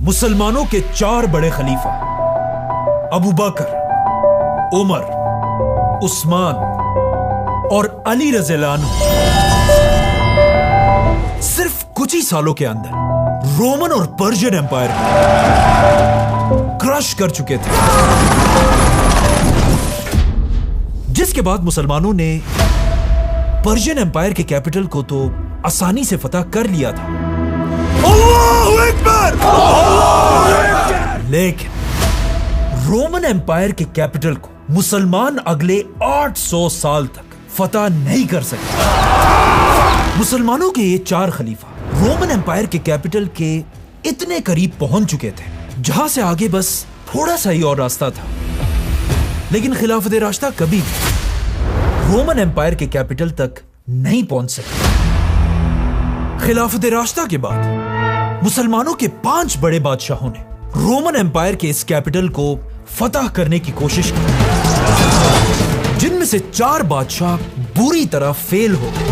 मुसलमानों के 4 बड़े खलीफा अबू बकर, उमर, उस्मान और अली रज़ियल्लाहु अन्हु सिर्फ कुछ ही सालों के अंदर रोमन और पर्शियन एम्पायर क्रश कर चुके थे, जिसके बाद मुसलमानों ने पर्शियन एम्पायर के कैपिटल को तो आसानी से फतह कर लिया था। अल्लाहु अकबर! लेकिन रोमन एम्पायर के कैपिटल को मुसलमान अगले 800 साल तक फतह नहीं कर सके। मुसलमानों के ये 4 खलीफा रोमन एम्पायर के कैपिटल के इतने करीब पहुंच चुके थे जहां से आगे बस थोड़ा सा ही और रास्ता था, लेकिन खिलाफत राशिदा कभी रोमन एम्पायर के कैपिटल तक नहीं पहुंच सके। खिलाफत राशिदा के बाद मुसलमानों के 5 बड़े बादशाहों ने रोमन एम्पायर के इस कैपिटल को फतह करने की कोशिश की, जिनमें से 4 बादशाह बुरी तरह फेल हो गए।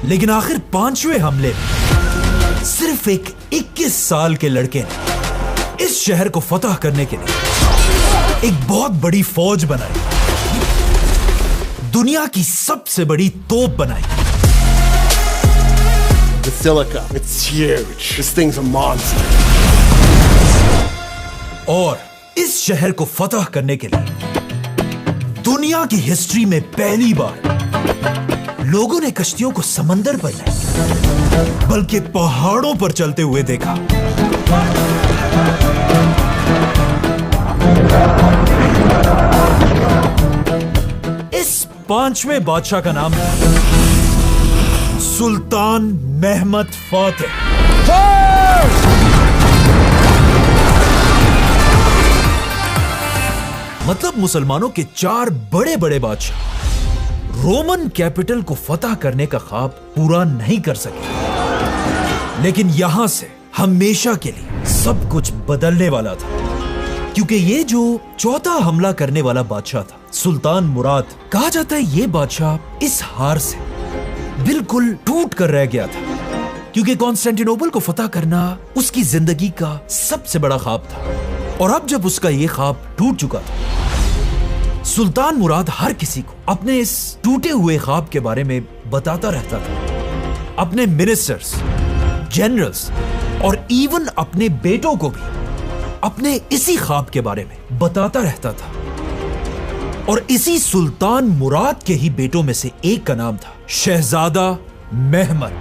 लेकिन आखिर 5वें हमले में सिर्फ एक 21 साल के लड़के ने इस शहर को फतह करने के लिए एक बहुत बड़ी फौज बनाई, दुनिया की सबसे बड़ी तोप बनाई। Basilica, it's huge. This thing's a monster. और इस शहर को फतह करने के लिए दुनिया की हिस्ट्री में पहली बार लोगों ने कश्तियों को समंदर पर नहीं बल्कि पहाड़ों पर चलते हुए देखा। इस 5वें बादशाह का नाम है सुल्तान महमद फातिह। मतलब मुसलमानों के 4 बड़े बड़े बादशाह रोमन कैपिटल को फतह करने का ख्वाब पूरा नहीं कर सके, लेकिन यहां से हमेशा के लिए सब कुछ बदलने वाला था, क्योंकि ये जो चौथा हमला करने वाला बादशाह था सुल्तान मुराद, कहा जाता है ये बादशाह इस हार से बिल्कुल टूट कर रह गया था, क्योंकि कॉन्स्टेंटिनोपल को फतह करना उसकी जिंदगी का सबसे बड़ा ख्वाब था। और अब जब उसका ये ख्वाब टूट चुका था, सुल्तान मुराद हर किसी को अपने इस टूटे हुए ख्वाब के बारे में बताता रहता था। अपने मिनिस्टर्स, जनरल्स और इवन अपने बेटों को भी अपने इसी ख्वाब के बारे में बताता रहता था। और इसी सुल्तान मुराद के ही बेटों में से एक का नाम था शहजादा महमद।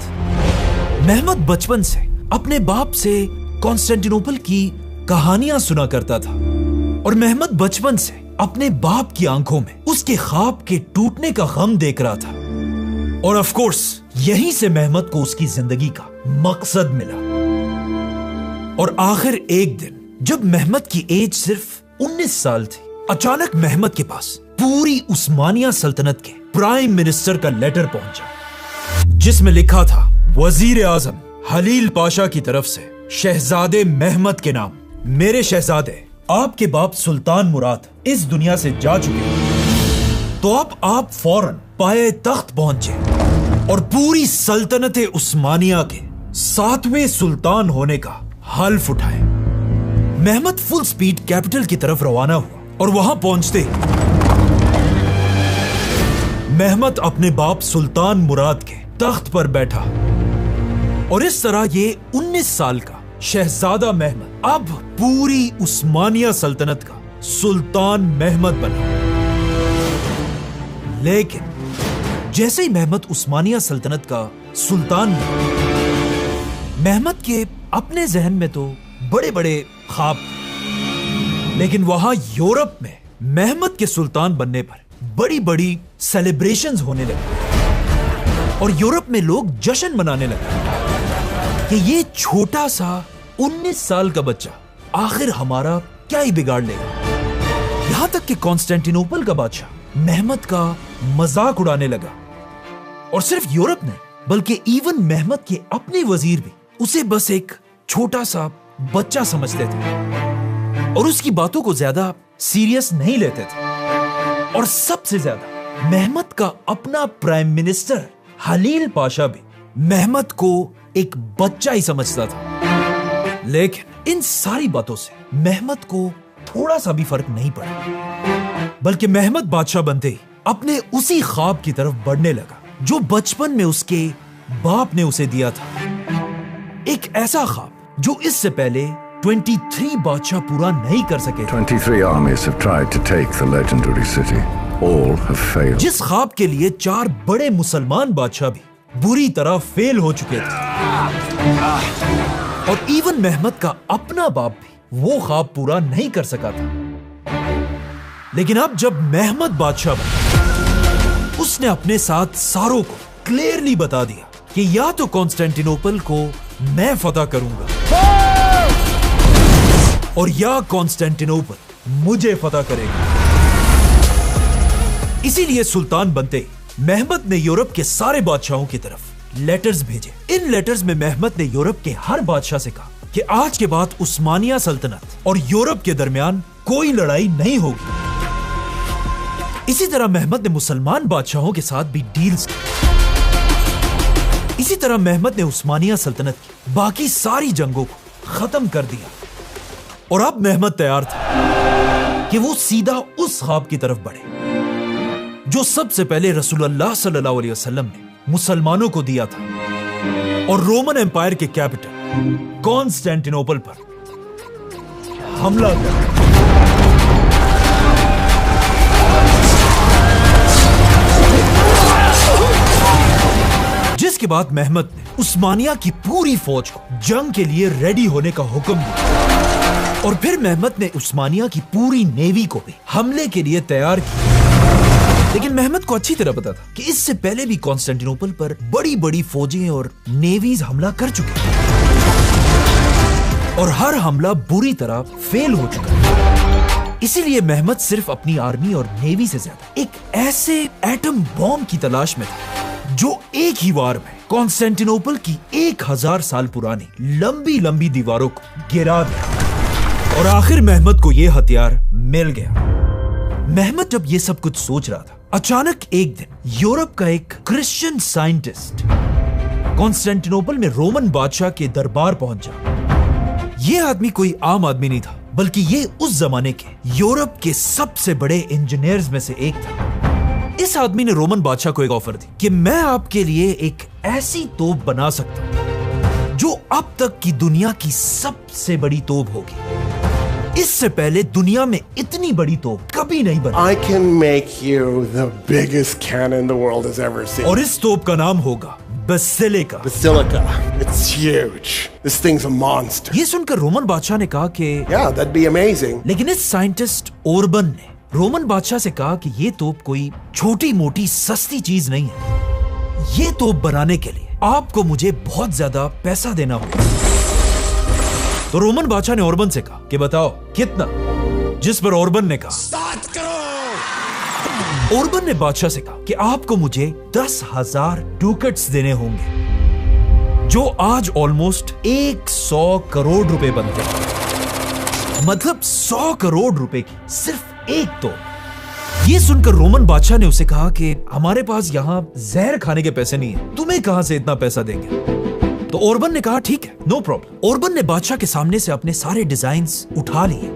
महमद बचपन से अपने बाप से कॉन्स्टेंटिनोपल की कहानियां सुना करता था, और महमद बचपन से अपने बाप की आंखों में उसके ख्वाब के टूटने का गम देख रहा था। और ऑफ कोर्स यहीं से महमद को उसकी जिंदगी का मकसद मिला। और आखिर एक दिन जब महमद की एज सिर्फ 19 साल थी, अचानक महमद के पास पूरी उस्मानिया सल्तनत के प्राइम मिनिस्टर का लेटर पहुंचा, जिसमें लिखा था वजीर आजम हलील पाशा की तरफ से शहजादे महमद के नाम, मेरे शहजादे आपके बाप सुल्तान मुराद इस दुनिया से जा चुके हैं, तो अब आप फौरन पाए तख्त पहुंचे और पूरी सल्तनत उस्मानिया के 7वें सुल्तान होने का हल्फ उठाए। महमद फुल स्पीड कैपिटल की तरफ रवाना हुआ, और वहां पहुंचते ही महमद अपने बाप सुल्तान मुराद के तख्त पर बैठा, और इस तरह ये 19 साल का शहजादा महमद अब पूरी उस्मानिया सल्तनत का सुल्तान महमद बना। लेकिन जैसे ही महमद उस्मानिया सल्तनत का सुल्तान बना, महमद के अपने जहन में तो बड़े बड़े ख्वाब थे, लेकिन वहां यूरोप में महमद के सुल्तान बनने पर बड़ी बड़ी सेलिब्रेशंस होने लगे, और यूरोप में लोग जश्न मनाने लगे कि ये छोटा सा 19 साल का बच्चा आखिर हमारा क्या ही बिगाड़ लेगा। यहां तक कि कॉन्स्टेंटिनोपल का बादशाह महमद का मजाक उड़ाने लगा, और सिर्फ यूरोप ने बल्कि इवन महमद के अपने वजीर भी उसे बस एक छोटा सा बच्चा समझते थे और उसकी बातों को ज्यादा सीरियस नहीं लेते थे। और सबसे ज्यादा महमद का अपना प्राइम मिनिस्टर हलील पाशा भी महमद को एक बच्चा ही समझता था। लेकिन इन सारी बातों से मेहमद को थोड़ा सा भी फर्क नहीं पड़ा, बल्कि मेहमद बादशाह बनते ही अपने उसी ख्वाब की तरफ बढ़ने लगा जो बचपन में उसके बाप ने उसे दिया था। एक ऐसा ख्वाब जो इससे पहले 23 बादशाह पूरा नहीं कर सके। 23 armies have tried to take the legendary city. All have failed. जिस ख्वाब के लिए 4 बड़े मुसलमान बादशाह भी बुरी तरह फेल हो चुके थे, और इवन मेहमद का अपना बाप भी वो ख्वाब पूरा नहीं कर सका था। लेकिन अब जब मेहमद बादशाह बना, उसने अपने साथ सारों को क्लियरली बता दिया कि या तो कॉन्स्टेंटिनोपल को मैं फतह करूंगा और या कॉन्स्टेंटिनोपल मुझे फतह करेगा। इसीलिए सुल्तान बनते ही मेहमद ने यूरोप के सारे बादशाहों की तरफ लेटर्स भेजे। इन लेटर्स में मेहमद ने यूरोप के हर बादशाह से कहा कि आज के बाद उस्मानिया सल्तनत और यूरोप के दरमियान कोई लड़ाई नहीं होगी। इसी तरह मेहमद ने मुसलमान बादशाहों के साथ भी डील्स की। इसी तरह मेहमद ने उस्मानिया सल्तनत की बाकी सारी जंगों को खत्म कर दिया। और अब मेहमद तैयार था कि वो सीधा उस ख्वाब की तरफ बढ़े जो सबसे पहले रसूलुल्लाह सल्लल्लाहु अलैहि वसल्लम ने मुसलमानों को दिया था, और रोमन एम्पायर के कैपिटल कॉन्स्टेंटिनोपल पर हमला कर। जिसके बाद मेहमद ने उस्मानिया की पूरी फौज को जंग के लिए रेडी होने का हुक्म दिया, और फिर मेहमद ने उस्मानिया की पूरी नेवी को भी हमले के लिए तैयार किया। लेकिन मेहमद को अच्छी तरह पता था कि इससे पहले भी कॉन्स्टेंटिनोपल पर बड़ी बड़ी फौजें और नेवीज हमला कर चुके हैं, और हर हमला बुरी तरह फेल हो चुका है। इसीलिए मेहमद सिर्फ अपनी आर्मी और नेवी से ज्यादा एक ऐसे एटम बॉम्ब की तलाश में था जो एक ही वार में कॉन्स्टेंटिनोपल की 1000 साल पुरानी लंबी लंबी दीवारों को गिरा दिया। और आखिर मेहमद को यह हथियार मिल गया। मेहमद जब ये सब कुछ सोच रहा था, अचानक एक दिन यूरोप का एक क्रिश्चियन साइंटिस्ट कॉन्स्टेंटिनोपल में रोमन बादशाह के दरबार पहुंचा। यह आदमी कोई आम आदमी नहीं था, बल्कि ये उस जमाने के यूरोप के सबसे बड़े इंजीनियर्स में से एक था। इस आदमी ने रोमन बादशाह को एक ऑफर दी कि मैं आपके लिए एक ऐसी तोप बना सकता हूं जो अब तक की दुनिया की सबसे बड़ी तोप होगी। इससे पहले दुनिया में इतनी बड़ी तोप कभी नहीं बनी। I can make you the biggest cannon the world has ever seen. और इस तोप का नाम होगा basilica. Basilica. It's huge. This thing's a monster. ये सुनकर रोमन बादशाह ने कहा कि Yeah, that'd be amazing. लेकिन इस साइंटिस्ट ओरबन ने रोमन बादशाह से कहा कि ये तोप कोई छोटी मोटी सस्ती चीज नहीं है। ये तोप बनाने के लिए आपको मुझे बहुत ज्यादा पैसा देना होगा। तो रोमन बादशाह ने ओरबन से कहा कि बताओ कितना, जिस पर ओरबन ने कहा 7 करोड़। ओरबन ने बादशाह से कहा कि आपको मुझे 10,000 डुकेट्स देने होंगे, जो आज ऑलमोस्ट 100 करोड़ रुपए बनते हैं। मतलब 100 करोड़ रुपए की सिर्फ एक तोप। ये सुनकर रोमन बादशाह ने उसे कहा कि हमारे पास यहाँ जहर खाने के पैसे नहीं है, तुम्हें कहां से इतना पैसा देंगे। तो ओरबन ने कहा ठीक है, नो प्रॉब्लम। ओरबन ने बादशाह के सामने से अपने सारे डिजाइन्स उठा लिए,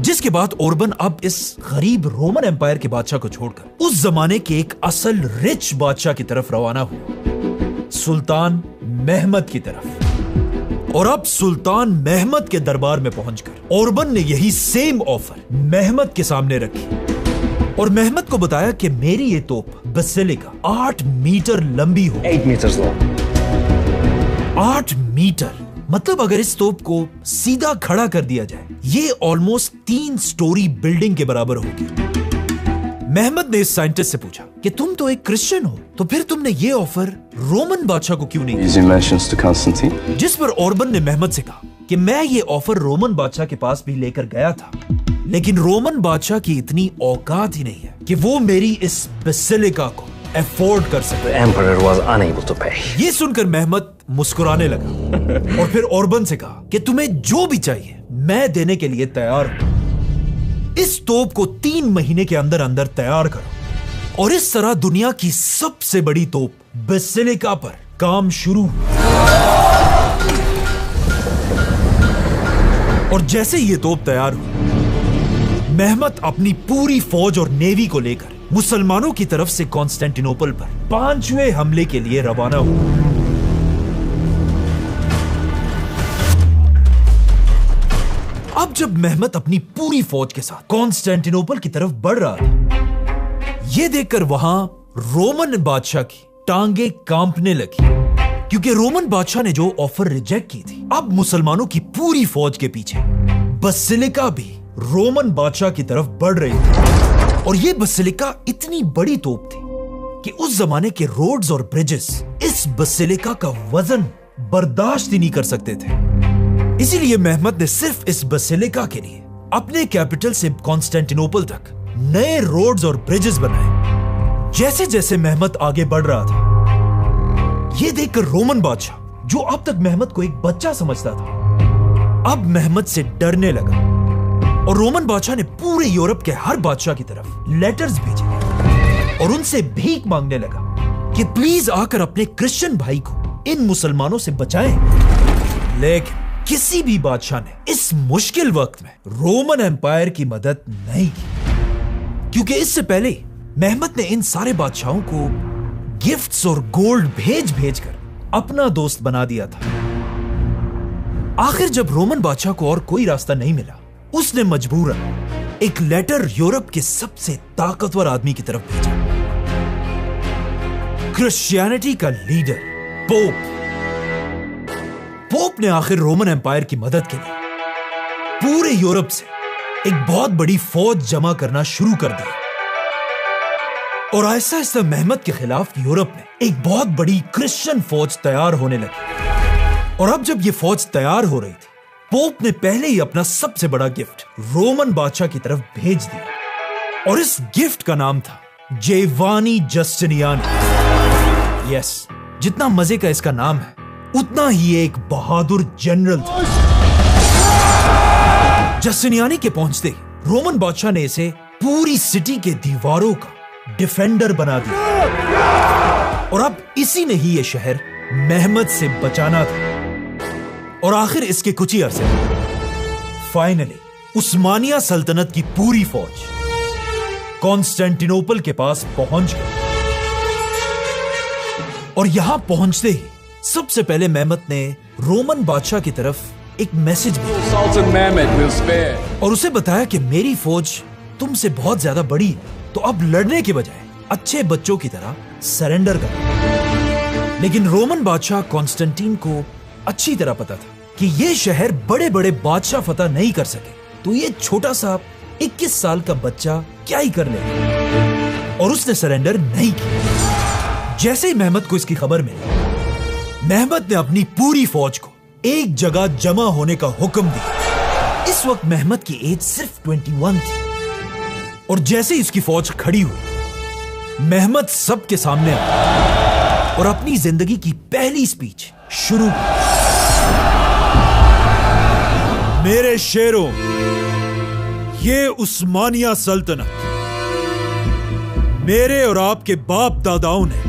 जिसके बाद ओरबन अब इस गरीब रोमन एम्पायर के बादशाह को छोड़कर उस जमाने के एक असल रिच बादशाह की तरफ रवाना हुआ, सुल्तान मेहमद की तरफ। और अब सुल्तान मेहमद के दरबार में पहुंचकर ओरबन ने यही सेम ऑफर मेहमद के सामने रखी, और मेहमद को बताया कि मेरी ये तोप बेसिलिका 8 मीटर लंबी हो। 8 meters long. 8 मीटर, मतलब अगर इस तोप को सीधा खड़ा कर दिया जाए, ये ऑलमोस्ट 3 स्टोरी बिल्डिंग के बराबर होगी। मेहमद ने इस साइंटिस्ट से पूछा कि तुम तो एक क्रिश्चियन हो, तो फिर तुमने ये ऑफर रोमन बादशाह को क्यों नहीं दिया? Easy mentions to Constantine. जिस पर ओरबन ने मेहमद से कहा कि मैं ये ऑफर रोमन बादशाह के पास भी लेकर गया था, लेकिन रोमन बादशाह की इतनी औकात ही नहीं है कि वो मेरी इस बेसिलिका को अफोर्ड कर सके। The emperor was unable to pay. ये सुनकर मेहमद मुस्कुराने लगा और फिर ओरबन से कहा कि तुम्हें जो भी चाहिए मैं देने के लिए तैयार हूं। इस तोप को 3 महीने के अंदर अंदर तैयार करो, और इस तरह दुनिया की सबसे बड़ी तोप बेसिलिका पर काम शुरू। और जैसे ये तोप तैयार हुई, मेहमत अपनी पूरी फौज और नेवी को लेकर मुसलमानों की तरफ से कॉन्स्टेंटिनोपल पर 5वें हमले के लिए रवाना हुआ। अब जब मेहमत अपनी पूरी फौज के साथ कॉन्स्टेंटिनोपल की तरफ बढ़ रहा था, यह देखकर वहां रोमन बादशाह की टांगे कांपने लगी, क्योंकि रोमन बादशाह ने जो ऑफर रिजेक्ट की थी, अब मुसलमानों की पूरी फौज के पीछे बसिलिका भी रोमन बादशाह की तरफ बढ़ रही थी। और यह बसिलिका इतनी बड़ी तोप थी कि उस जमाने के रोड्स और ब्रिजेस इस बसिलिका का वजन बर्दाश्त ही नहीं कर सकते थे। इसीलिए मेहमत ने सिर्फ इस बसिलिका के लिए अपने कैपिटल से कॉन्स्टेंटिनोपल तक नए रोड्स और ब्रिजेस बनाए। जैसे जैसे मेहमत आगे बढ़ रहा था, यह देखकर रोमन बादशाह, जो अब तक मेहमत को एक बच्चा समझता था, अब मेहमत से डरने लगा। और रोमन बादशाह ने पूरे यूरोप के हर बादशाह की तरफ लेटर्स भेजे और उनसे भीख मांगने लगा कि प्लीज आकर अपने क्रिश्चियन भाई को इन मुसलमानों से बचाएं। लेकिन किसी भी बादशाह ने इस मुश्किल वक्त में रोमन एम्पायर की मदद नहीं की, क्योंकि इससे पहले मेहमत ने इन सारे बादशाहों को गिफ्ट्स और गोल्ड भेज भेज कर अपना दोस्त बना दिया था। आखिर जब रोमन बादशाह को और कोई रास्ता नहीं मिला, उसने मजबूरन एक लेटर यूरोप के सबसे ताकतवर आदमी की तरफ भेजा, क्रिश्चियनिटी का लीडर पोप। पोप ने आखिर रोमन एम्पायर की मदद के लिए पूरे यूरोप से एक बहुत बड़ी फौज जमा करना शुरू कर दिया। और ऐसा ऐसा मेहमत के खिलाफ यूरोप में एक बहुत बड़ी क्रिश्चियन फौज तैयार होने लगी। और अब जब यह फौज तैयार हो रही थी, पोप ने पहले ही अपना सबसे बड़ा गिफ्ट रोमन बादशाह की तरफ भेज दिया। और इस गिफ्ट का नाम था जेवानी जस्टिनियानी। यस, जितना मजे का इसका नाम है, उतना ही एक बहादुर जनरल था। जस्टिनियानी के पहुंचते ही रोमन बादशाह ने इसे पूरी सिटी के दीवारों का डिफेंडर बना दिया। और अब इसी ने ही यह शहर मेहमत से बचाना था। और आखिर इसके कुछ ही अरसे फाइनली उस्मानिया सल्तनत की पूरी फौज कॉन्स्टेंटिनोपल के पास पहुंच गई। और यहां पहुंचते ही सबसे पहले मेहमत ने रोमन बादशाह की तरफ एक मैसेज भेजा और उसे बताया कि मेरी फौज तुमसे बहुत ज्यादा बड़ी है, तो अब लड़ने के बजाय अच्छे बच्चों की तरह सरेंडर करो। लेकिन रोमन बादशाह कॉन्स्टेंटीन को अच्छी तरह पता था कि यह शहर बड़े बड़े बादशाह फतह नहीं कर सके, तो यह छोटा सा 21 साल का बच्चा क्या ही कर लेगा। और उसने सरेंडर नहीं किया। जैसे ही मेहमत को इसकी खबर मिली, मेहमत ने अपनी पूरी फौज को एक जगह जमा होने का हुक्म दिया। इस वक्त मेहमत की एज सिर्फ 21 थी। और जैसे ही इसकी फौज खड़ी हुई, मेहमत सबके सामने आया और अपनी जिंदगी की पहली स्पीच शुरू की। मेरे शेरों, ये उस्मानिया सल्तनत मेरे और आपके बाप दादाओं ने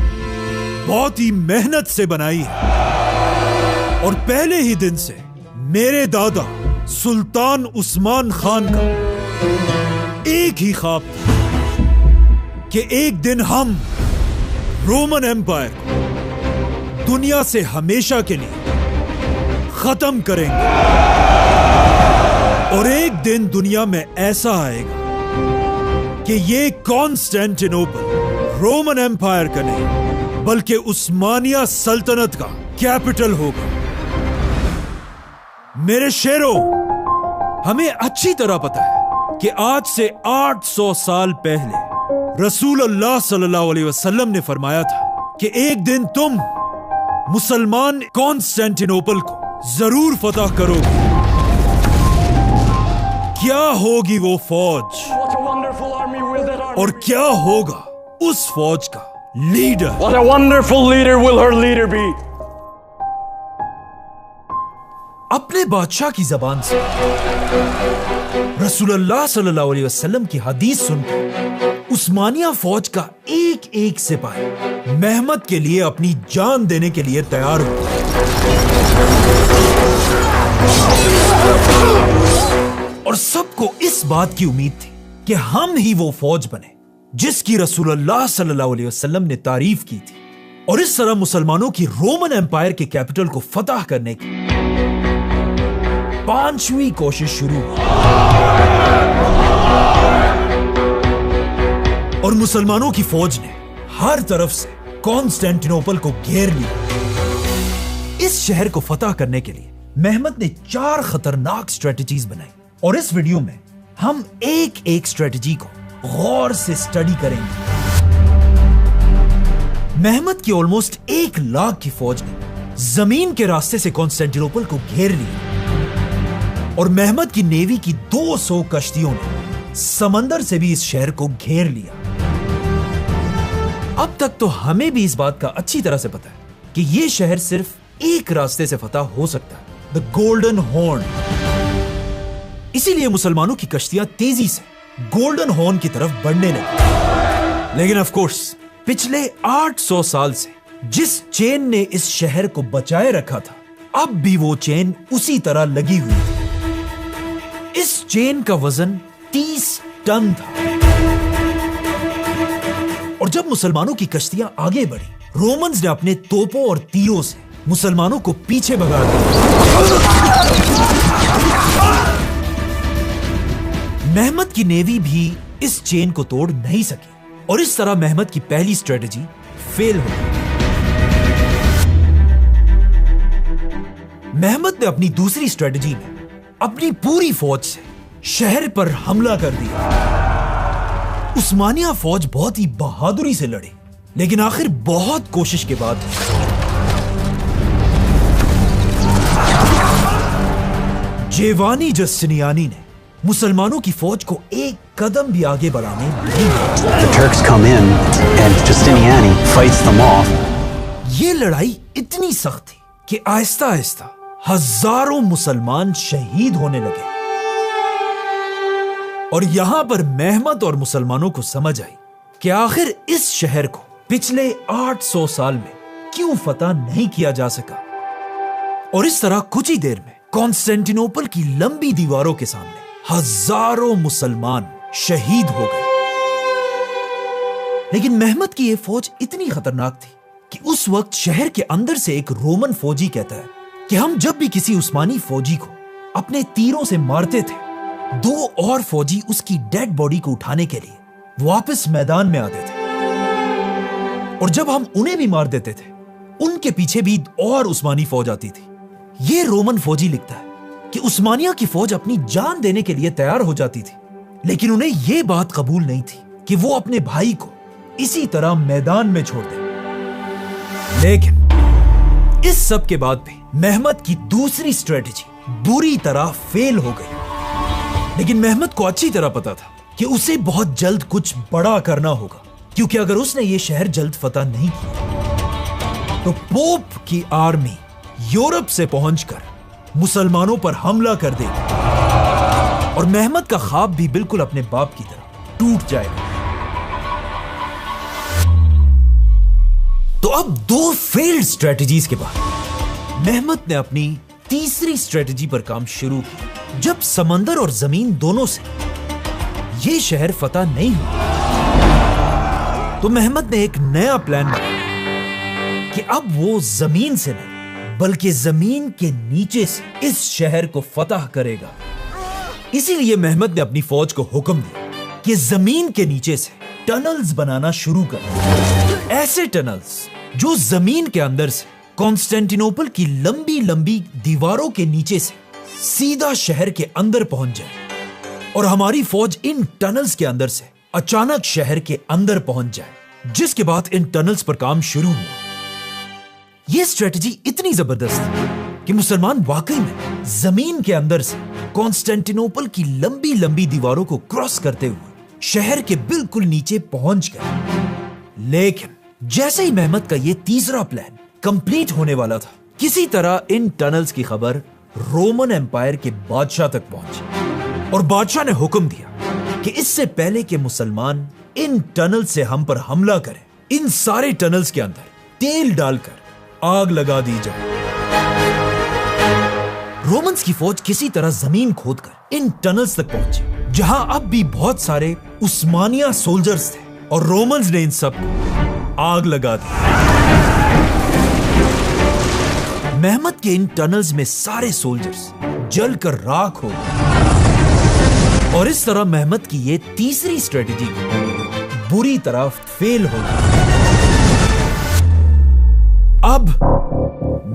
बहुत ही मेहनत से बनाई है। और पहले ही दिन से मेरे दादा सुल्तान उस्मान खान का एक ही ख्वाब था कि एक दिन हम रोमन एम्पायर को दुनिया से हमेशा के लिए खत्म करेंगे। और एक दिन दुनिया में ऐसा आएगा कि ये कॉन्स्टेंटिनोपल रोमन एम्पायर का नहीं, बल्कि उस्मानिया सल्तनत का कैपिटल होगा। मेरे शेरों, हमें अच्छी तरह पता है कि आज से 800 साल पहले रसूलुल्लाह सल्लल्लाहु अलैहि वसल्लम ने फरमाया था कि एक दिन तुम मुसलमान कॉन्स्टेंटिनोपल को जरूर फतह करोगे। क्या होगी वो फौज और क्या होगा उस फौज का leader? What a wonderful leader will her leader be? अपने बादशाह की जबान से रसूलुल्लाह सल्लल्लाहु अलैहि वसल्लम की हदीस सुनकर उस्मानिया फौज का एक एक सिपाही मेहमत के लिए अपनी जान देने के लिए तैयार हुआ। को इस बात की उम्मीद थी कि हम ही वो फौज बने जिसकी रसूलुल्लाह सल्लल्लाहु अलैहि वसल्लम ने तारीफ की थी, और इस तरह मुसलमानों की रोमन एम्पायर के कैपिटल को फतह करने की 5वीं कोशिश शुरू हुई और मुसलमानों की फौज ने हर तरफ से कॉन्स्टेंटिनोपल को घेर लिया। इस शहर को फतह करने के लिए मेहमत ने 4 खतरनाक स्ट्रेटजीज बनाई, और इस वीडियो में हम एक एक स्ट्रेटजी को गौर से स्टडी करेंगे। मेहमत की ऑलमोस्ट 1 लाख की फौज ने जमीन के रास्ते से कॉन्स्टेंटिनोपल को घेर लिया, और मेहमत की नेवी की 200 कश्तियों ने समंदर से भी इस शहर को घेर लिया। अब तक तो हमें भी इस बात का अच्छी तरह से पता है कि यह शहर सिर्फ एक रास्ते से फतह हो सकता है, द गोल्डन हॉर्न। इसीलिए मुसलमानों की कश्तियां तेजी से गोल्डन हॉर्न की तरफ बढ़ने लगी। लेकिन ऑफ कोर्स पिछले 800 साल से जिस चेन ने इस शहर को बचाए रखा था, अब भी वो चेन उसी तरह लगी हुई थी। इस चेन का वजन 30 टन था, और जब मुसलमानों की कश्तियां आगे बढ़ी, रोमन्स ने अपने तोपों और तीरों से मुसलमानों को पीछे भगा दिया। मेहमत की नेवी भी इस चेन को तोड़ नहीं सकी, और इस तरह मेहमत की पहली स्ट्रेटजी फेल हो गई। मेहमत ने अपनी दूसरी स्ट्रेटजी में अपनी पूरी फौज से शहर पर हमला कर दिया। उस्मानिया फौज बहुत ही बहादुरी से लड़ी, लेकिन आखिर बहुत कोशिश के बाद जेवानी जस्टिनियानी ने मुसलमानों की फौज को एक कदम भी आगे बढ़ाने नहीं दिया। The Turks come in and Justiniani fights them off. ये लड़ाई इतनी सख्त थी कि आहिस्ता आहिस्ता हजारों मुसलमान शहीद होने लगे, और यहां पर मेहमत और मुसलमानों को समझ आई कि आखिर इस शहर को पिछले 800 साल में क्यों फतह नहीं किया जा सका। और इस तरह कुछ ही देर में कॉन्स्टेंटिनोपल की लंबी दीवारों के सामने हजारों मुसलमान शहीद हो गए। लेकिन मेहमत की यह फौज इतनी खतरनाक थी कि उस वक्त शहर के अंदर से एक रोमन फौजी कहता है कि हम जब भी किसी उस्मानी फौजी को अपने तीरों से मारते थे, 2 और फौजी उसकी डेड बॉडी को उठाने के लिए वापस मैदान में आते थे, और जब हम उन्हें भी मार देते थे, उनके पीछे भी और उस्मानी फौज आती थी। यह रोमन फौजी लिखता है कि उस्मानिया की फौज अपनी जान देने के लिए तैयार हो जाती थी, लेकिन उन्हें यह बात कबूल नहीं थी कि वो अपने भाई को इसी तरह मैदान में छोड़ दें। लेकिन इस सब के बाद भी मेहमत की दूसरी स्ट्रेटजी बुरी तरह फेल हो गई। लेकिन मेहमत को अच्छी तरह पता था कि उसे बहुत जल्द कुछ बड़ा करना होगा, क्योंकि अगर उसने ये शहर जल्द फतह नहीं किया तो पोप की आर्मी यूरोप से पहुंचकर मुसलमानों पर हमला कर देगी, और मेहमत का ख्वाब भी बिल्कुल अपने बाप की तरह टूट जाएगा। तो अब 2 फेल्ड स्ट्रेटजीज के बाद मेहमत ने अपनी तीसरी स्ट्रेटजी पर काम शुरू किया। जब समंदर और जमीन दोनों से यह शहर फतह नहीं हुआ, तो मेहमत ने एक नया प्लान बनाया कि अब वो जमीन से नहीं बल्कि जमीन के नीचे से इस शहर को फतह करेगा। इसीलिए मेहमत ने अपनी फौज को हुक्म दिया कि जमीन के नीचे से टनल्स बनाना शुरू कर, ऐसे टनल्स जो जमीन के अंदर से कॉन्स्टेंटिनोपल की लंबी लंबी दीवारों के नीचे से सीधा शहर के अंदर पहुंच जाए, और हमारी फौज इन टनल्स के अंदर से अचानक शहर के अंदर पहुंच जाए, जिसके बाद इन टनल्स पर काम शुरू हुआ। यह स्ट्रेटजी इतनी जबरदस्त थी कि मुसलमान वाकई में जमीन के अंदर से कॉन्स्टेंटिनोपल की लंबी लंबी दीवारों को क्रॉस करते हुए शहर के बिल्कुल नीचे पहुंच गए। लेकिन जैसे ही मेहमत का यह तीसरा प्लान कंप्लीट होने वाला था, किसी तरह इन टनल्स की खबर रोमन एम्पायर के बादशाह तक पहुंची, और बादशाह ने हुक्म दिया कि इससे पहले कि मुसलमान इन टनल से हम पर हमला करें, इन सारे टनल्स के अंदर तेल डालकर आग लगा दी जाए। रोमन्स की फौज किसी तरह जमीन खोदकर इन टनल्स तक पहुंची, जहां अब भी बहुत सारे उस्मानिया सोल्जर्स थे, और रोमन्स ने इन सब को आग लगा दी। मेहमत के इन टनल्स में सारे सोल्जर्स जलकर राख हो गए, और इस तरह मेहमत की ये तीसरी स्ट्रेटेजी बुरी तरह फेल हो गई। अब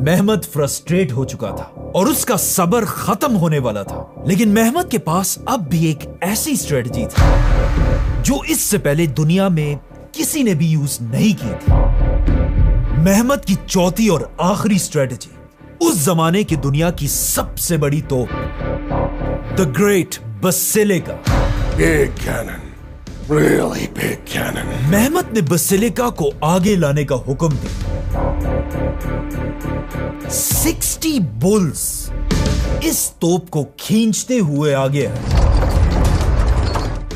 मेहमत फ्रस्ट्रेट हो चुका था और उसका सब्र खत्म होने वाला था, लेकिन मेहमत के पास अब भी एक ऐसी स्ट्रेटजी थी जो इससे पहले दुनिया में किसी ने भी यूज नहीं की थी। मेहमत की चौथी और आखिरी स्ट्रेटजी उस जमाने की दुनिया की सबसे बड़ी तोप, the great basilica. Big cannon. Really big cannon. मेहमत ने बसिलिका को आगे लाने का हुक्म दिया। 60 बुल्स इस तोप को खींचते हुए आगे आए,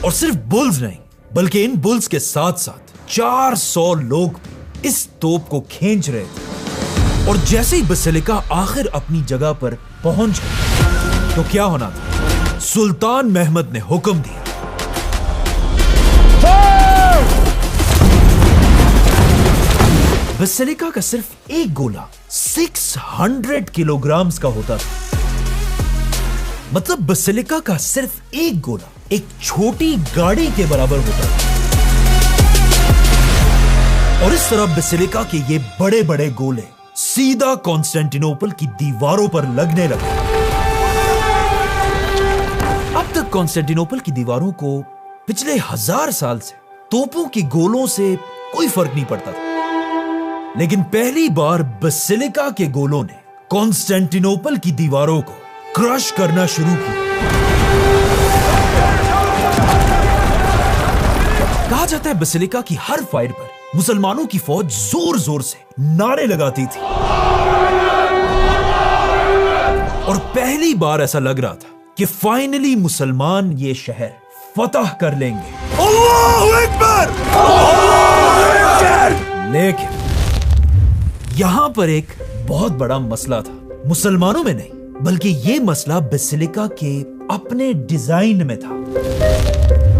और सिर्फ बुल्स नहीं बल्कि इन बुल्स के साथ साथ 400 लोग इस तोप को खींच रहे थे। और जैसे ही बसिलिका आखिर अपनी जगह पर पहुंच गई तो क्या होना था? सुल्तान मेहमद ने हुक्म दिया, बसिलिका का सिर्फ एक गोला 600 किलोग्राम का होता था। मतलब बसिलिका का सिर्फ एक गोला एक छोटी गाड़ी के बराबर होता था। और इस तरह बसिलिका के ये बड़े बड़े गोले सीधा कॉन्स्टेंटिनोपल की दीवारों पर लगने लगे। अब तक कॉन्स्टेंटिनोपल की दीवारों को पिछले 1000 साल से तोपों के गोलों से कोई फर्क नहीं पड़ता था, लेकिन पहली बार बसिलिका के गोलों ने कॉन्स्टेंटिनोपल की दीवारों को क्रश करना शुरू किया। कहा जाता है बसिलिका की हर फायर पर मुसलमानों की फौज जोर जोर से नारे लगाती थी, और पहली बार ऐसा लग रहा था कि फाइनली मुसलमान ये शहर फतह कर लेंगे। अल्लाहु अकबर! लेकिन यहां पर एक बहुत बड़ा मसला था, मुसलमानों में नहीं बल्कि यह मसला बसिलिका के अपने डिजाइन में था।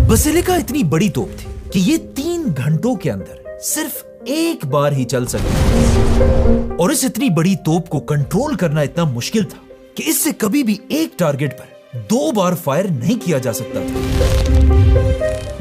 बसिलिका इतनी बड़ी तोप थी कि यह 3 घंटों के अंदर सिर्फ एक बार ही चल सकती, और इस इतनी बड़ी तोप को कंट्रोल करना इतना मुश्किल था कि इससे कभी भी एक टारगेट पर 2 बार फायर नहीं किया जा सकता था।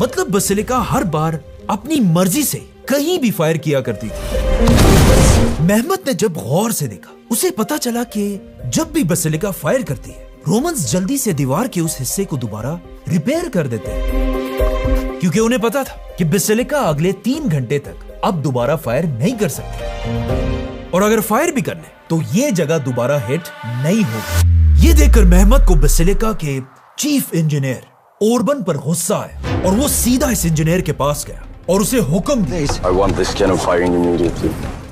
मतलब बसिलिका हर बार अपनी मर्जी से कहीं भी फायर किया करती थी। मेहमत ने जब गौर से देखा, उसे पता चला कि जब भी बसिलिका फायर करती है, रोमन्स जल्दी से दीवार के उस हिस्से को दोबारा रिपेयर कर देते हैं, क्योंकि उन्हें पता था कि बसिलिका अगले 3 घंटे तक अब दोबारा फायर नहीं कर सकती, और अगर फायर भी करने तो ये जगह दोबारा हिट नहीं होगी। ये देखकर मेहमत को बसिलिका के चीफ इंजीनियर ओरबन पर गुस्सा आया, और वो सीधा इस इंजीनियर के पास गया और उसे हुक्म दिया। I want this cannon firing immediately.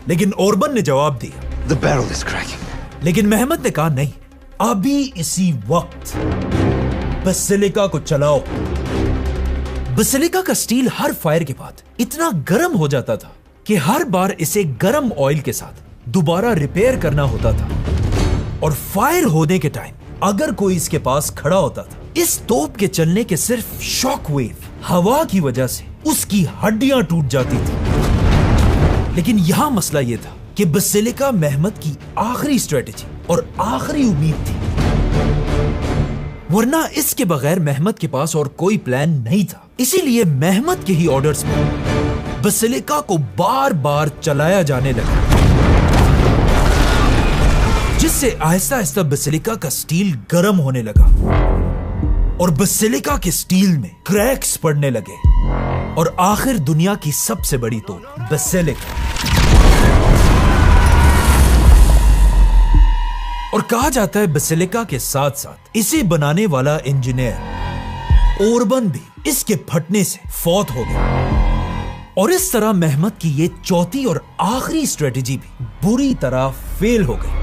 लेकिन ओरबन ने जवाब दिया, The barrel is cracking. लेकिन मेहमत ने कहा नहीं, अभी इसी वक्त बसिलिका को चलाओ। बसिलिका का स्टील हर फायर के बाद इतना गर्म हो जाता था कि हर बार इसे गर्म ऑयल के साथ दोबारा रिपेयर करना होता था, और फायर होने के टाइम अगर कोई इसके पास खड़ा होता था, इस तोप के चलने के सिर्फ शॉक वेव हवा की वजह से उसकी हड्डियां टूट जाती थी। लेकिन यहां मसला यह था कि बसिलिका मेहमत की आखिरी स्ट्रेटेजी और आखिरी उम्मीद थी, वरना इसके बगैर मेहमत के पास और कोई प्लान नहीं था। इसीलिए मेहमत के ही ऑर्डर्स में बसिलिका को बार बार चलाया जाने लगा, जिससे आहिस्ता आहिस्ता बसिलिका का स्टील गर्म होने लगा और बसिलिका के स्टील में क्रैक्स पड़ने लगे, और आखिर दुनिया की सबसे बड़ी तोप बसिलिका। और कहा जाता है बसिलिका के साथ साथ इसे बनाने वाला इंजीनियर ओरबन भी इसके फटने से फौत हो गया, और इस तरह मेहमत की ये चौथी और आखिरी स्ट्रेटेजी भी बुरी तरह फेल हो गई।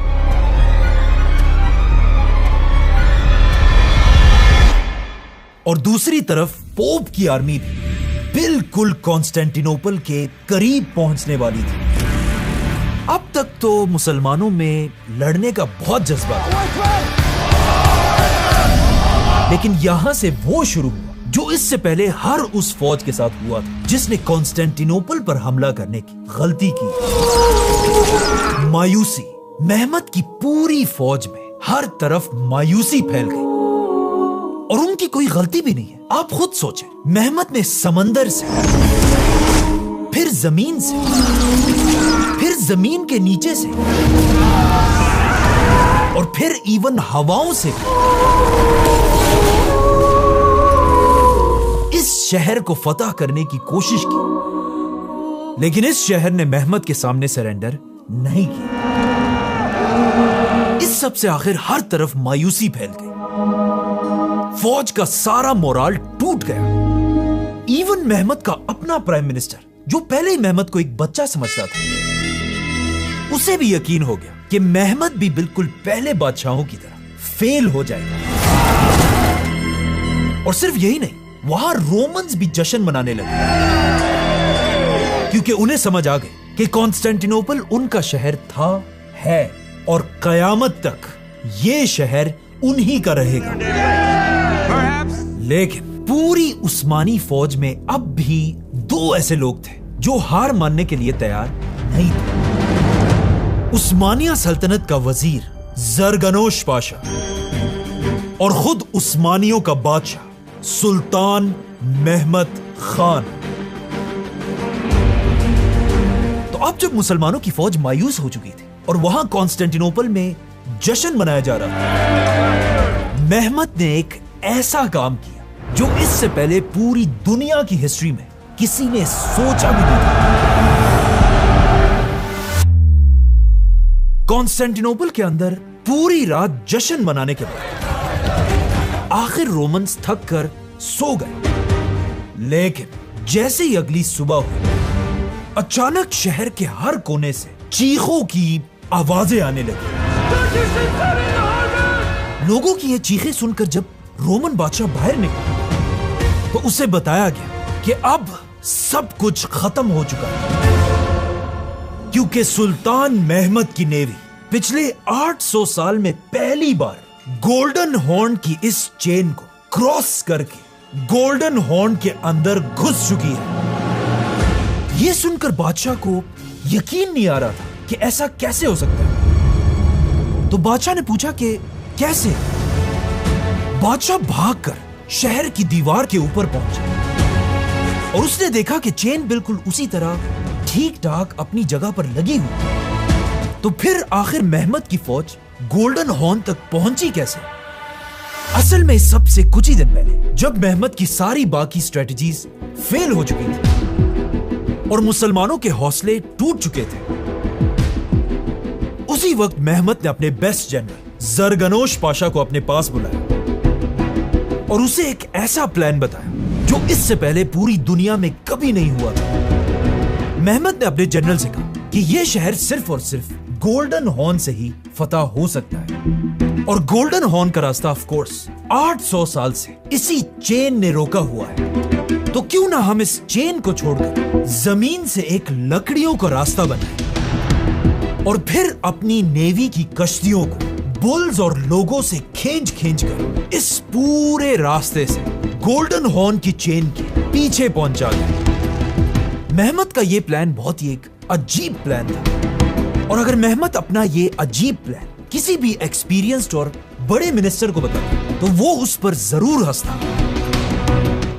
और दूसरी तरफ पोप की आर्मी भी बिल्कुल कॉन्स्टेंटिनोपल के करीब पहुंचने वाली थी। अब तक तो मुसलमानों में लड़ने का बहुत जज्बा था, लेकिन यहां से वो शुरू हुआ जो इससे पहले हर उस फौज के साथ हुआ था जिसने कॉन्स्टेंटिनोपल पर हमला करने की गलती की। मायूसी। मेहमत की पूरी फौज में हर तरफ मायूसी फैल गई और उनकी कोई गलती भी नहीं है। आप खुद सोचें, मेहमत ने समंदर से, फिर जमीन से, फिर जमीन के नीचे से और फिर इवन हवाओं से इस शहर को फतह करने की कोशिश की, लेकिन इस शहर ने मेहमत के सामने सरेंडर नहीं किया। इस सब से आखिर हर तरफ मायूसी फैल गई, फौज का सारा मोराल टूट गया। इवन मेहमत का अपना प्राइम मिनिस्टर, जो पहले ही मेहमत को एक बच्चा समझता था, उसे भी यकीन हो गया कि मेहमत भी बिल्कुल पहले बादशाहों की तरह फेल हो जाएगा। और सिर्फ यही नहीं, वहां रोमन्स भी जश्न मनाने लगे क्योंकि उन्हें समझ आ गई कि कॉन्स्टेंटिनोपल उनका शहर था, है और कयामत तक ये शहर उन्हीं का रहेगा। लेकिन पूरी उस्मानी फौज में अब भी दो ऐसे लोग थे जो हार मानने के लिए तैयार नहीं थे। उस्मानिया सल्तनत का वजीर जरगनोश पाशा और खुद उस्मानियों का बादशाह सुल्तान मेहमत खान। तो अब जब मुसलमानों की फौज मायूस हो चुकी थी और वहां कॉन्स्टेंटिनोपल में जश्न मनाया जा रहा था, मेहमत ने एक ऐसा काम किया जो इससे पहले पूरी दुनिया की हिस्ट्री में किसी ने सोचा भी नहीं था। कॉन्स्टेंटिनोपल के अंदर पूरी रात जश्न मनाने के बाद आखिर रोमन्स थक कर सो गए। लेकिन जैसे ही अगली सुबह हुई, अचानक शहर के हर कोने से चीखों की आवाजें आने लगी। लोगों की ये चीखें सुनकर जब रोमन बादशाह बाहर निकला तो उसे बताया गया कि अब सब कुछ खत्म हो चुका है, क्योंकि सुल्तान मेहमत की नेवी पिछले 800 साल में पहली बार गोल्डन हॉर्न की इस चेन को क्रॉस करके गोल्डन हॉर्न के अंदर घुस चुकी है। यह सुनकर बादशाह को यकीन नहीं आ रहा था कि ऐसा कैसे हो सकता है। तो बादशाह ने पूछा कि कैसे। बादशाह भागकर शहर की दीवार के ऊपर पहुंचा और उसने देखा कि चेन बिल्कुल उसी तरह ठीक ठाक अपनी जगह पर लगी हुई। तो फिर आखिर मेहमत की फौज गोल्डन हॉर्न तक पहुंची कैसे? असल में इस सब से कुछ ही दिन पहले, जब मेहमत की सारी बाकी स्ट्रेटजीज फेल हो चुकी थी और मुसलमानों के हौसले टूट चुके थे, उसी वक्त मेहमत ने अपने बेस्ट जनरल जरगनोश पाशा को अपने पास बुलाया और उसे एक ऐसा प्लान बताया जो इससे पहले पूरी दुनिया में कभी नहीं हुआ था। मेहमत ने अपने जनरल से कहा कि यह शहर सिर्फ और सिर्फ गोल्डन हॉर्न से ही फतह हो सकता है और गोल्डन हॉर्न का रास्ता ऑफ कोर्स 800 साल से इसी चेन ने रोका हुआ है। तो क्यों ना हम इस चेन को छोड़कर जमीन से एक लकड़ियों का रास्ता बनाएं और फिर अपनी नेवी की कश्तियों को बुल्स और लोगों से खींच कर इस पूरे रास्ते से गोल्डन हॉर्न की चेन के पीछे पहुंचा दें। मेहमत का यह प्लान बहुत ही एक अजीब प्लान था और अगर मेहमत अपना ये अजीब प्लान किसी भी एक्सपीरियंस्ड और बड़े मिनिस्टर को बताता तो वो उस पर जरूर हंसता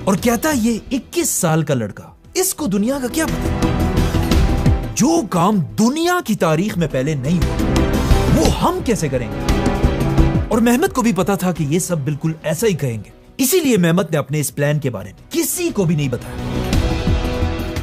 और कहता ये 21 साल का लड़का, इसको दुनिया का क्या पता। जो काम दुनिया की तारीख में पहले नहीं हुआ वो हम कैसे करेंगे। और मेहमत को भी पता था कि ये सब बिल्कुल ऐसा ही कहेंगे, इसीलिए मेहमत ने अपने इस प्लान के बारे में किसी को भी नहीं बताया,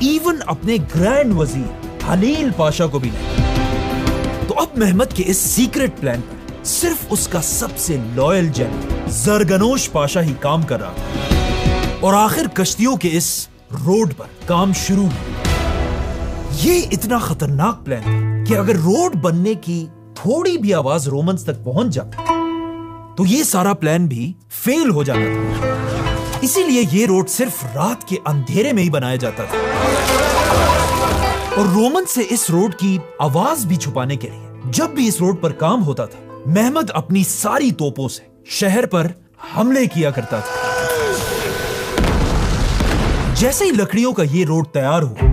इवन अपने ग्रैंड वजीर हलील पाशा को भी नहीं। तो अब मेहमत के इस सीक्रेट प्लान पर सिर्फ उसका सबसे लॉयल जनरल जरगनोश पाशा ही काम कर रहा था और आखिर कश्तियों के इस रोड पर काम शुरू हुआ। ये इतना खतरनाक प्लान था कि अगर रोड बनने की थोड़ी भी आवाज रोमन्स तक पहुंच जाती तो ये सारा प्लान भी फेल हो जाता था। इसीलिए ये रोड सिर्फ रात के अंधेरे में ही बनाया जाता था और रोमन से इस रोड की आवाज भी छुपाने के लिए जब भी इस रोड पर काम होता था, मेहमत अपनी सारी तोपों से शहर पर हमले किया करता था। जैसे ही लकड़ियों का ये रोड तैयार हुआ,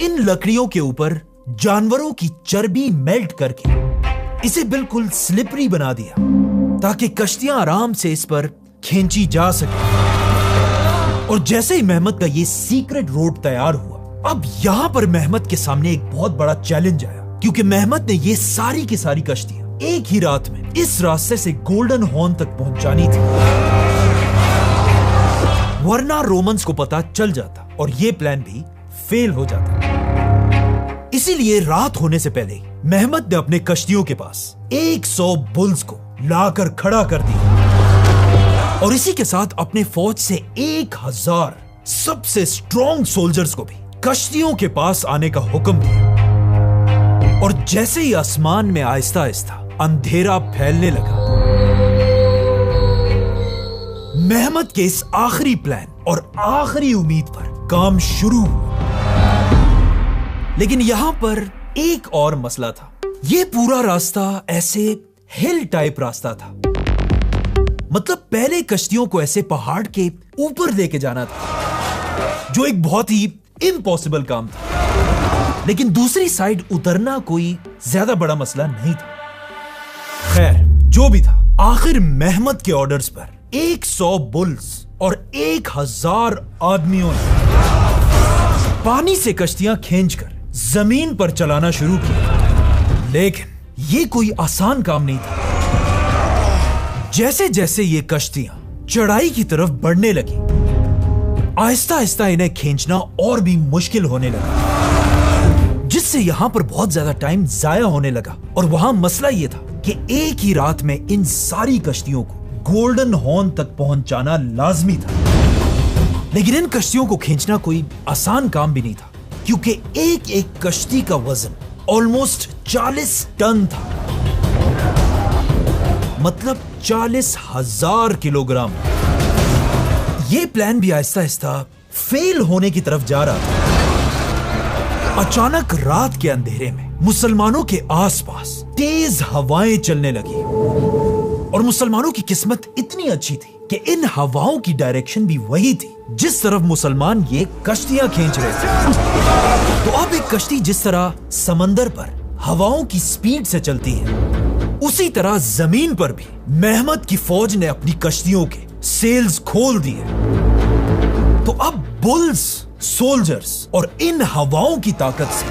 इन लकड़ियों के ऊपर जानवरों की चर्बी मेल्ट करके इसे बिल्कुल स्लिपरी बना दिया ताकि कश्तियां आराम से इस पर खींची जा सके। और जैसे ही मेहमत का ये सीक्रेट रोड तैयार हुआ, अब यहां पर मेहमत के सामने एक बहुत बड़ा चैलेंज आया, क्योंकि मेहमत ने ये सारी की सारी कश्तियां एक ही रात में इस रास्ते से गोल्डन हॉर्न तक पहुंचानी थी, वरना रोमन्स को पता चल जाता और ये प्लान भी फेल हो जाता। इसीलिए रात होने से पहले ही मेहमत ने अपने कश्तियों के पास 100 बुल्स को लाकर खड़ा कर दिया और इसी के साथ अपने फौज से 1000 सबसे स्ट्रॉन्ग सोल्जर्स को भी कश्तियों के पास आने का हुक्म दिया। और जैसे ही आसमान में आहिस्ता आहिस्ता अंधेरा फैलने लगा, मेहमत के इस आखिरी प्लान और आखिरी उम्मीद पर काम शुरू हुआ। लेकिन यहां पर एक और मसला था। यह पूरा रास्ता ऐसे हिल टाइप रास्ता था, मतलब पहले कश्तियों को ऐसे पहाड़ के ऊपर लेके जाना था, जो एक बहुत ही इम्पॉसिबल काम था। लेकिन दूसरी साइड उतरना कोई ज्यादा बड़ा मसला नहीं था। खैर, जो भी था, आखिर मेहमत के ऑर्डर्स पर 100 बुल्स और 1000 आदमियों ने पानी से कश्तियां खींचकर जमीन पर चलाना शुरू किया। लेकिन यह कोई आसान काम नहीं था। जैसे जैसे ये कश्तियां चढ़ाई की तरफ बढ़ने लगी, आहिस्ता आहिस्ता इन्हें खींचना और भी मुश्किल होने लगा, जिससे यहां पर बहुत ज्यादा टाइम जाया होने लगा। और वहां मसला यह था कि एक ही रात में इन सारी कश्तियों को गोल्डन हॉर्न तक पहुंचाना लाजमी था। लेकिन इन कश्तियों को खींचना कोई आसान काम भी नहीं था, क्योंकि एक एक कश्ती का वजन ऑलमोस्ट 40 टन था, मतलब 40,000 किलोग्राम। यह प्लान भी आहिस्ता आहिस्ता फेल होने की तरफ जा रहा था। अचानक रात के अंधेरे में मुसलमानों के आसपास तेज हवाएं चलने लगी और मुसलमानों की किस्मत इतनी अच्छी थी कि इन हवाओं की डायरेक्शन भी वही थी जिस तरफ मुसलमान ये कश्तियां खींच रहे थे। तो अब एक कश्ती जिस तरह समंदर पर हवाओं की स्पीड से चलती है, उसी तरह जमीन पर भी मेहमत की फौज ने अपनी कश्तियों के सेल्स खोल दिए। तो अब बुल्स, सोल्जर्स और इन हवाओं की ताकत से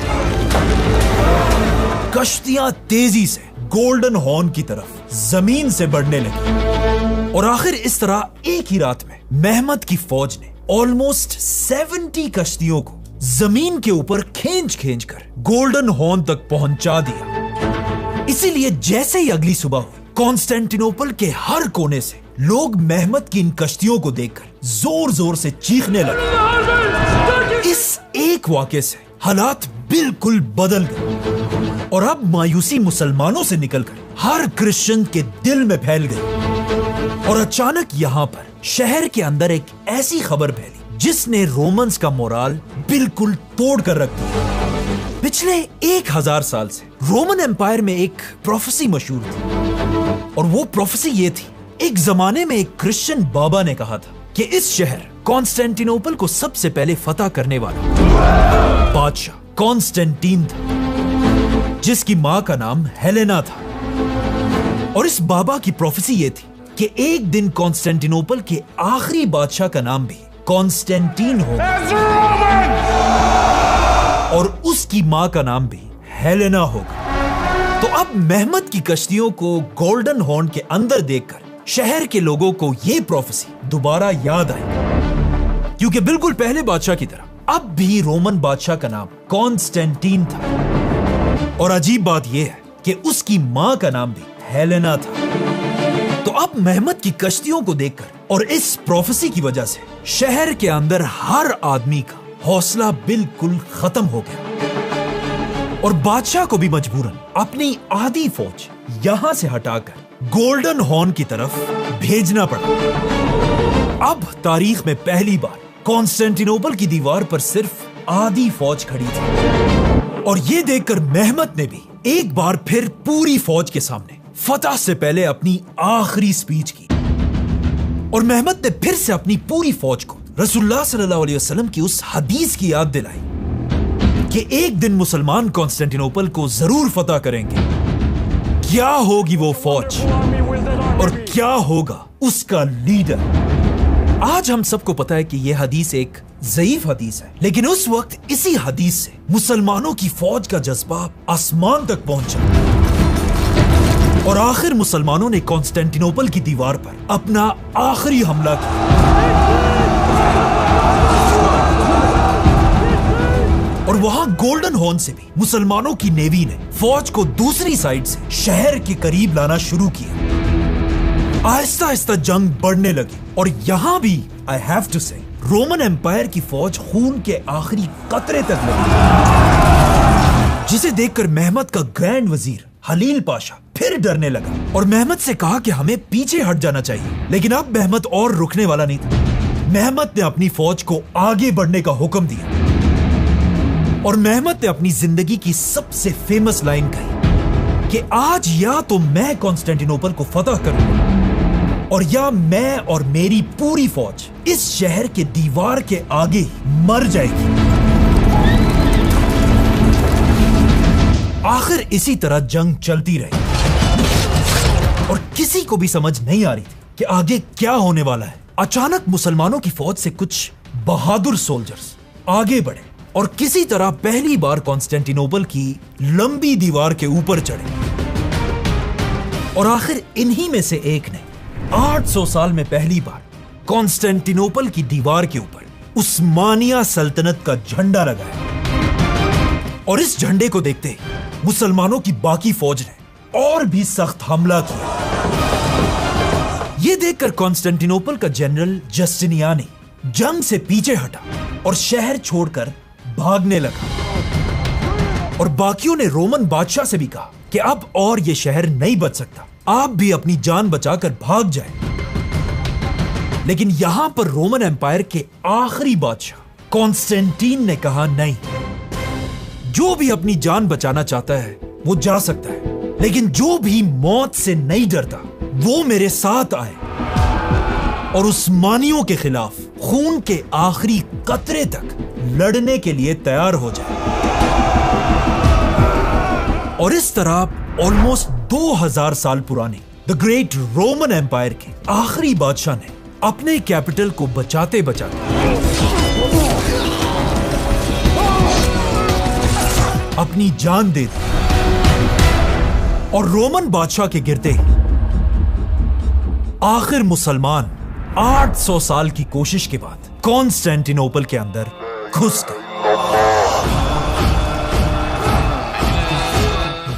कश्तियां तेजी से गोल्डन हॉर्न की तरफ जमीन से बढ़ने लगी। और आखिर इस तरह एक ही रात में मेहमत की फौज ने ऑलमोस्ट 70 कश्तियों को जमीन के ऊपर खींच खींच कर गोल्डन हॉर्न तक पहुंचा दिया। इसीलिए जैसे ही अगली सुबह हुई, कॉन्स्टेंटिनोपल के हर कोने से लोग मेहमत की इन कश्तियों को देखकर जोर जोर से चीखने लगे। इस एक वाक़े से हालात बिल्कुल बदल गए और अब मायूसी मुसलमानों से निकलकर हर क्रिश्चियन के दिल में फैल गई। और अचानक यहां पर शहर के अंदर एक ऐसी खबर फैली जिसने रोमन्स का मोराल बिल्कुल तोड़ कर रख दिया। पिछले 1000 साल से रोमन एम्पायर में एक प्रोफेसी मशहूर थी और वो प्रोफेसी ये थी, एक जमाने में एक क्रिश्चियन बाबा ने कहा था कि इस शहर कॉन्स्टेंटिनोपल को सबसे पहले फतह करने वाला बादशाह कॉन्स्टेंटीन था, जिसकी मां का नाम हेलेना था। और इस बाबा की प्रोफेसी ये थी कि एक दिन कॉन्स्टेंटिनोपल के आखिरी बादशाह का नाम भी कॉन्स्टेंटीन होगा और उसकी मां का नाम भी हेलेना होगा। तो अब मेहमत की कश्तियों को गोल्डन हॉर्न के अंदर देखकर शहर के लोगों को यह प्रोफेसी दोबारा याद आई, क्योंकि बिल्कुल पहले बादशाह की तरह अब भी रोमन बादशाह का नाम कॉन्स्टेंटीन था। और अजीब बात यह है कि उसकी मां का नाम भी हेलेना था। तो अब मेहमत की कश्तियों को देखकर और इस प्रोफेसी की वजह से शहर के अंदर हर आदमी का हौसला बिल्कुल खत्म हो गया और बादशाह को भी मजबूरन अपनी आधी फौज यहां से हटाकर गोल्डन हॉर्न की तरफ भेजना पड़ा। अब तारीख में पहली बार कॉन्स्टेंटिनोपल की दीवार पर सिर्फ आधी फौज खड़ी थी और यह देखकर मेहमत ने भी एक बार फिर पूरी फौज के सामने फतह से पहले अपनी आखिरी स्पीच की और मेहमत ने फिर से अपनी पूरी फौज को रसूलुल्लाह सल्लल्लाहु अलैहि वसल्लम की उस हदीस की याद दिलाई कि एक दिन मुसलमान कॉन्स्टेंटिनोपल को जरूर फतह करेंगे। क्या होगी वो फौज और क्या होगा उसका लीडर। आज हम सबको पता है कि यह हदीस एक ज़ईफ हदीस है, लेकिन उस वक्त इसी हदीस से मुसलमानों की फौज का जज्बा आसमान तक पहुंचा और आखिर मुसलमानों ने कॉन्स्टेंटिनोपल की दीवार पर अपना आखिरी हमला किया। और वहां गोल्डन हॉर्न से भी मुसलमानों की नेवी ने फौज को दूसरी साइड से शहर के करीब लाना शुरू किया। आहिस्ता आहिस्ता जंग बढ़ने लगी और यहां भी आई हैव टू से रोमन एम्पायर की फौज खून के आखिरी कतरे तक लगी, जिसे देखकर मेहमत का ग्रैंड वजीर हलील पाशा फिर डरने लगा और मेहमत से कहा कि हमें पीछे हट जाना चाहिए। लेकिन अब मेहमत और रुकने वाला नहीं था। मेहमत ने अपनी फौज को आगे बढ़ने का हुक्म दिया और मेहमत ने अपनी जिंदगी की सबसे फेमस लाइन कही कि आज या तो मैं कॉन्स्टेंटिनोपल को फतह करूंगा और या मैं और मेरी पूरी फौज इस शहर के दीवार के आगे मर जाएगी। आखिर इसी तरह जंग चलती रही और किसी को भी समझ नहीं आ रही थी कि आगे क्या होने वाला है। अचानक मुसलमानों की फौज से कुछ बहादुर सोल्जर्स आगे बढ़े और किसी तरह पहली बार कॉन्स्टेंटिनोपल की लंबी दीवार के ऊपर चढ़े और आखिर इन्हीं में से एक ने 800 साल में पहली बार कॉन्स्टेंटिनोपल की दीवार के ऊपर उस्मानिया सल्तनत का झंडा लगाया। और इस झंडे को देखते ही मुसलमानों की बाकी फौज ने और भी सख्त हमला किया। यह देखकर कॉन्स्टेंटिनोपल का जनरल जस्टिनियानी जंग से पीछे हटा और शहर छोड़कर भागने लगा और बाकियों ने रोमन बादशाह से भी कहा कि अब और यह शहर नहीं बच सकता, आप भी अपनी जान बचाकर भाग जाएं। लेकिन यहां पर रोमन एम्पायर के आखिरी बादशाह कॉन्स्टेंटीन ने कहा नहीं, जो भी अपनी जान बचाना चाहता है वो जा सकता है, लेकिन जो भी मौत से नहीं डरता वो मेरे साथ आए और उस्मानियों के खिलाफ खून के आखिरी कतरे तक लड़ने के लिए तैयार हो जाए। और इस तरह ऑलमोस्ट 2000 साल पुराने द ग्रेट रोमन एम्पायर के आखिरी बादशाह ने अपने कैपिटल को बचाते बचाते अपनी जान दे दी और रोमन बादशाह के गिरते ही आखिर मुसलमान 800 साल की कोशिश के बाद कॉन्स्टेंटिनोपल के अंदर घुस गए।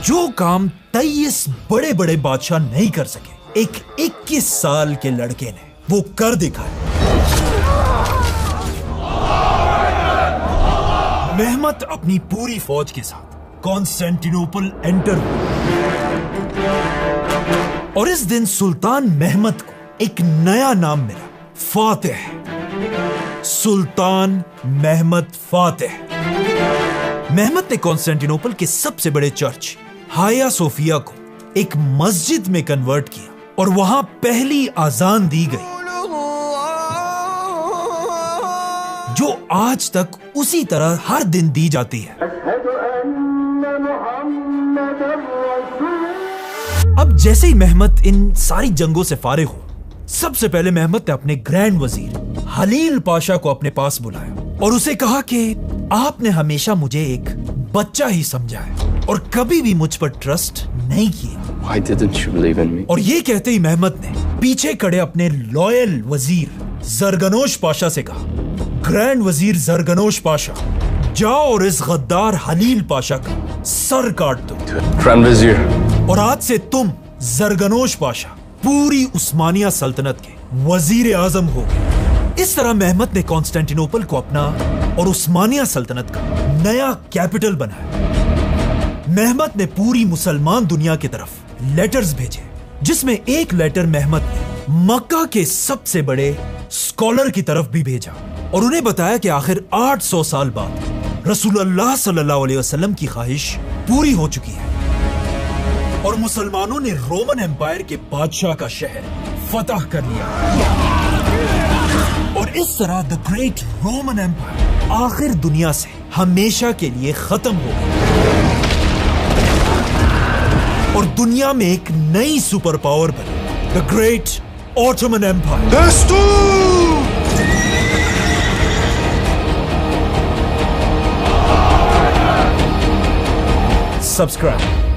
जो काम 23 बड़े बड़े बादशाह नहीं कर सके, एक 21 साल के लड़के ने वो कर दिखाया। मेहमत अपनी पूरी फौज के साथ कॉन्स्टेंटिनोपल एंटर हुआ और इस दिन सुल्तान मेहमत को एक नया नाम मिला, फातिह। सुल्तान मेहमत फातिह। मेहमत ने कॉन्स्टेंटिनोपल के सबसे बड़े चर्च हाया सोफिया को एक मस्जिद में कन्वर्ट किया और वहां पहली अजान दी गई, जो आज तक उसी तरह हर दिन दी जाती है। अब जैसे ही मेहमत इन सारी जंगों से फारिग हो, सबसे पहले मेहमत ने अपने ग्रैंड वजीर हलील पाशा को अपने पास बुलाया और उसे कहा कि आपने हमेशा मुझे एक बच्चा ही समझा है और कभी भी मुझ पर ट्रस्ट नहीं किया। Why didn't you believe in me? और ये कहते ही मेहमत ने पीछे खड़े अपने लॉयल वजीर जरगनोश पाशा से कहा, ग्रैंड वजीर जरगनोश पाशा, जाओ और इस गद्दार हलील पाशा का सर काट दो। ग्रैंड वजीर। और आज से तुम जरगनोश पाशा पूरी उस्मानिया सल्तनत के वजीर आजम हो गए। इस तरह मेहमत ने कॉन्स्टेंटिनोपल को अपना और उस्मानिया सल्तनत का नया कैपिटल बनाया। मेहमत ने पूरी मुसलमान दुनिया की तरफ लेटर्स भेजे, जिसमें एक लेटर मेहमत ने मक्का के सबसे बड़े स्कॉलर की तरफ भी भेजा और उन्हें बताया कि आखिर 800 साल बाद रसूलुल्लाह सल्लल्लाहु अलैहि वसल्लम की ख्वाहिश पूरी हो चुकी है और मुसलमानों ने रोमन एम्पायर के बादशाह का शहर फतह कर लिया। किस तरह द ग्रेट रोमन एम्पायर आखिर दुनिया से हमेशा के लिए खत्म हो गया और दुनिया में एक नई सुपर पावर बनी, the great Ottoman empire. Subscribe.